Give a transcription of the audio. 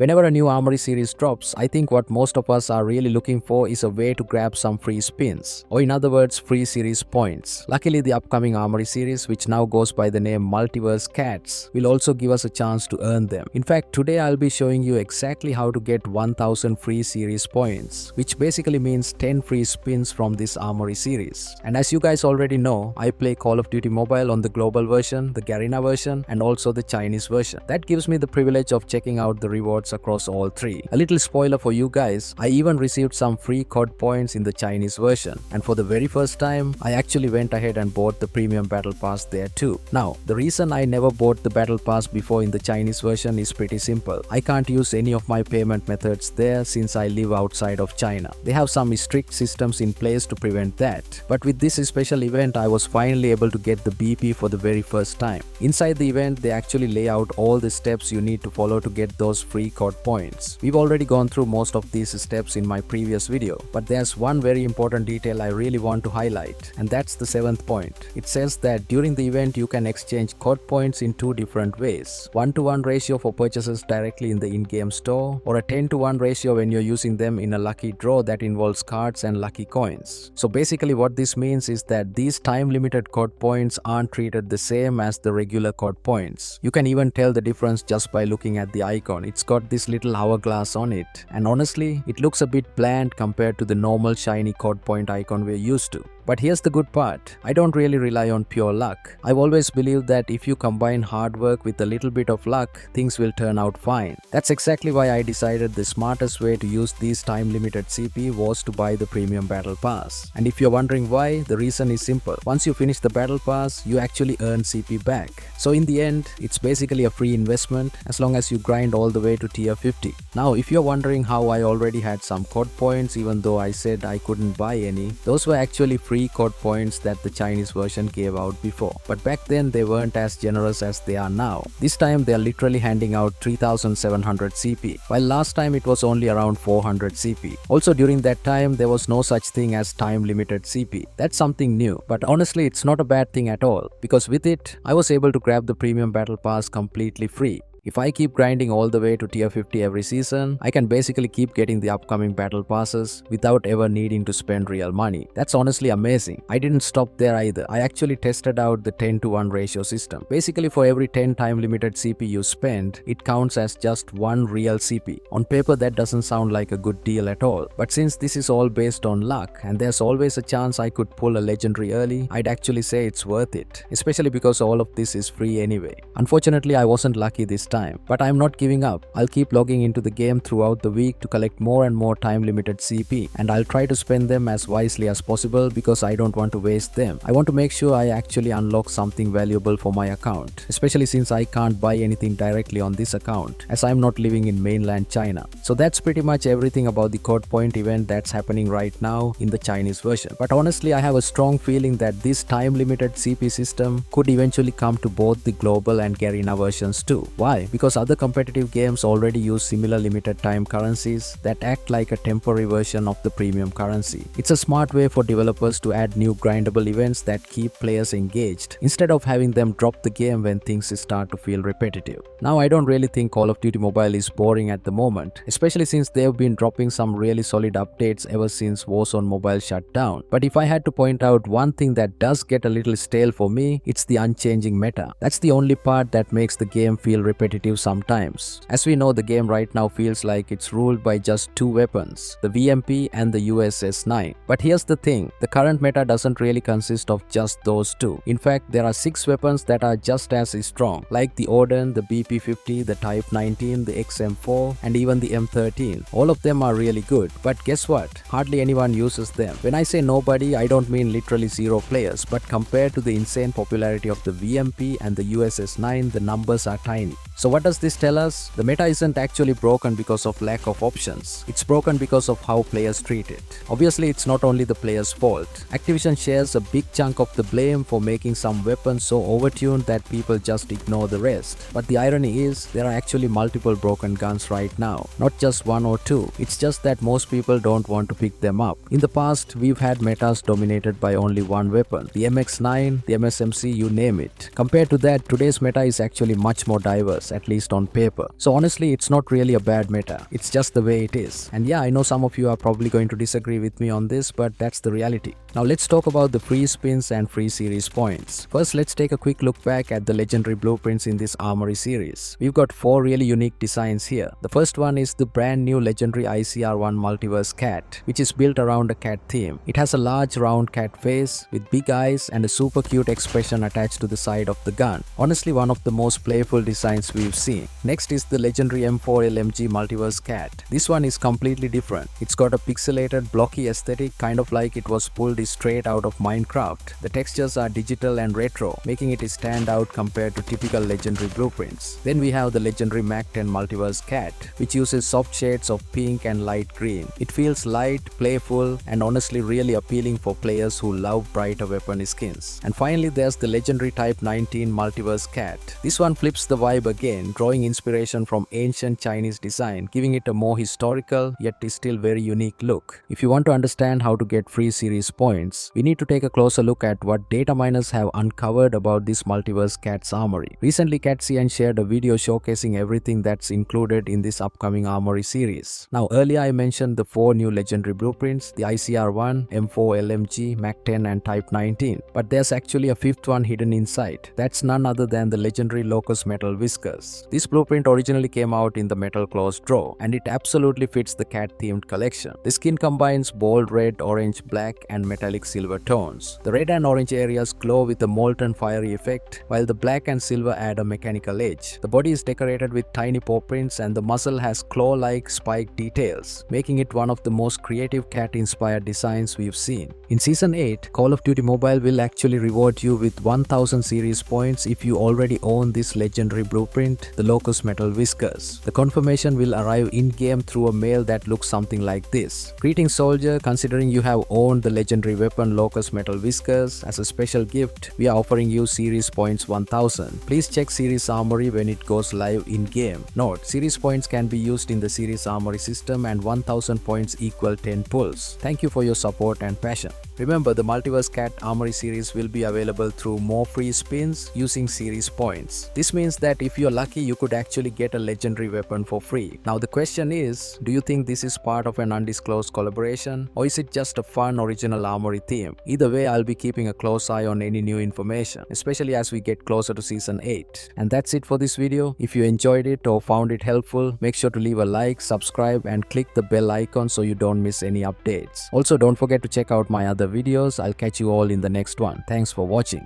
Whenever a new Armory series drops, I think what most of us are really looking for is a way to grab some free spins, or in other words, free series points. Luckily, the upcoming Armory series, which now goes by the name Multiverse Cats, will also give us a chance to earn them. In fact, today I'll be showing you exactly how to get 1000 free series points, which basically means 10 free spins from this Armory series. And as you guys already know, I play Call of Duty Mobile on the global version, the Garena version, and also the Chinese version. That gives me the privilege of checking out the rewards across all three. A little spoiler for you guys, I even received some free COD points in the Chinese version, and for the very first time, I actually went ahead and bought the premium battle pass there too. Now, the reason I never bought the battle pass before in the Chinese version is pretty simple. I can't use any of my payment methods there since I live outside of China. They have some strict systems in place to prevent that. But with this special event, I was finally able to get the BP for the very first time. Inside the event, they actually lay out all the steps you need to follow to get those free COD points. We've already gone through most of these steps in my previous video, but there's one very important detail I really want to highlight, and that's the 7th point. It says that during the event you can exchange COD points in two different ways. 1-to-1 ratio for purchases directly in the in-game store, or a 10-to-1 ratio when you're using them in a lucky draw that involves cards and lucky coins. So basically what this means is that these time-limited COD points aren't treated the same as the regular COD points. You can even tell the difference just by looking at the icon. It's got this little hourglass on it, and honestly, it looks a bit bland compared to the normal shiny COD point icon we're used to. But here's the good part, I don't really rely on pure luck. I've always believed that if you combine hard work with a little bit of luck, things will turn out fine. That's exactly why I decided the smartest way to use these time-limited CP was to buy the premium battle pass. And if you're wondering why, the reason is simple. Once you finish the battle pass, you actually earn CP back. So in the end, it's basically a free investment as long as you grind all the way to tier 50. Now, if you're wondering how I already had some COD points even though I said I couldn't buy any, those were actually free COD points that the Chinese version gave out before. But back then they weren't as generous as they are now. This time they are literally handing out 3700 CP, while last time it was only around 400 CP. Also during that time there was no such thing as time limited CP. That's something new, but honestly it's not a bad thing at all, because with it I was able to grab the premium battle pass completely free. If I keep grinding all the way to tier 50 every season, I can basically keep getting the upcoming battle passes without ever needing to spend real money. That's honestly amazing. I didn't stop there either. I actually tested out the 10-to-1 ratio system. Basically for every 10 time limited CP you spend, it counts as just one real CP. On paper that doesn't sound like a good deal at all. But since this is all based on luck and there's always a chance I could pull a legendary early, I'd actually say it's worth it. Especially because all of this is free anyway. Unfortunately I wasn't lucky this time, but I'm not giving up. I'll keep logging into the game throughout the week to collect more and more time limited CP, and I'll try to spend them as wisely as possible because I don't want to waste them. I want to make sure I actually unlock something valuable for my account, especially since I can't buy anything directly on this account as I'm not living in mainland China. So that's pretty much everything about the COD point event that's happening right now in the Chinese version. But honestly I have a strong feeling that this time limited CP system could eventually come to both the global and Garena versions too. Why? Because other competitive games already use similar limited time currencies that act like a temporary version of the premium currency. It's a smart way for developers to add new grindable events that keep players engaged instead of having them drop the game when things start to feel repetitive. Now I don't really think Call of Duty Mobile is boring at the moment, especially since they've been dropping some really solid updates ever since Warzone Mobile shut down. But if I had to point out one thing that does get a little stale for me, it's the unchanging meta. That's the only part that makes the game feel repetitive sometimes. As we know, the game right now feels like it's ruled by just two weapons, the VMP and the USS-9. But here's the thing, the current meta doesn't really consist of just those two. In fact, there are 6 weapons that are just as strong, like the Odin, the BP-50, the Type 19, the XM4, and even the M13. All of them are really good, but guess what? Hardly anyone uses them. When I say nobody, I don't mean literally 0 players, but compared to the insane popularity of the VMP and the USS-9, the numbers are tiny. So what does this tell us? The meta isn't actually broken because of lack of options. It's broken because of how players treat it. Obviously, it's not only the player's fault. Activision shares a big chunk of the blame for making some weapons so overtuned that people just ignore the rest. But the irony is, there are actually multiple broken guns right now. Not just 1 or 2. It's just that most people don't want to pick them up. In the past, we've had metas dominated by only one weapon. The MX-9, the MSMC, you name it. Compared to that, today's meta is actually much more diverse. skins, at least on paper. So honestly, it's not really a bad meta. It's just the way it is. And yeah, I know some of you are probably going to disagree with me on this, but that's the reality. Now let's talk about the free spins and free series points. First, let's take a quick look back at the legendary blueprints in this Armory series. We've got 4 really unique designs here. The first one is the brand new legendary ICR-1 Multiverse Cat, which is built around a cat theme. It has a large round cat face with big eyes and a super cute expression attached to the side of the gun. Honestly, one of the most playful designs we've seen. Next is the legendary M4 LMG Multiverse Cat. This one is completely different. It's got a pixelated, blocky aesthetic, kind of like it was pulled straight out of Minecraft. The textures are digital and retro, making it stand out compared to typical legendary blueprints. Then we have the legendary Mach 10 Multiverse Cat, which uses soft shades of pink and light green. It feels light, playful, and honestly really appealing for players who love brighter weapon skins. And finally, there's the legendary Type 19 Multiverse Cat. This one flips the vibe again, drawing inspiration from ancient Chinese design, giving it a more historical yet still very unique look. If you want to understand how to get free series points, we need to take a closer look at what data miners have uncovered about this Multiverse Cat's Armory. Recently, Catsian shared a video showcasing everything that's included in this upcoming Armory series. Now, earlier I mentioned the 4 new legendary blueprints, the ICR-1, M4 LMG, Mach 10 and Type 19. But there's actually a 5th one hidden inside. That's none other than the legendary Locust Metal Whiskers. This blueprint originally came out in the Metal Claws draw, and it absolutely fits the cat-themed collection. The skin combines bold red, orange, black and metallic silver tones. The red and orange areas glow with a molten fiery effect, while the black and silver add a mechanical edge. The body is decorated with tiny paw prints and the muzzle has claw-like spike details, making it one of the most creative cat-inspired designs we've seen. In Season 8, Call of Duty Mobile will actually reward you with 1000 series points if you already own this legendary blueprint, the Locust Metal Whiskers. The confirmation will arrive in-game through a mail that looks something like this. Greetings soldier, considering you have owned the legendary weapon Locust Metal Whiskers, as a special gift, we are offering you series points 1000. Please check Series Armory when it goes live in-game. Note, series points can be used in the Series Armory system and 1000 points equal 10 pulls. Thank you for your support and passion. Remember, the Multiverse Cat Armory series will be available through more free spins using series points. This means that if you're lucky, you could actually get a legendary weapon for free. Now the question is, do you think this is part of an undisclosed collaboration, or is it just a fun original Armory theme? Either way, I'll be keeping a close eye on any new information, especially as we get closer to Season 8. And that's it for this video. If you enjoyed it or found it helpful, make sure to leave a like, subscribe and click the bell icon so you don't miss any updates. Also, don't forget to check out my other videos. I'll catch you all in the next one. Thanks for watching.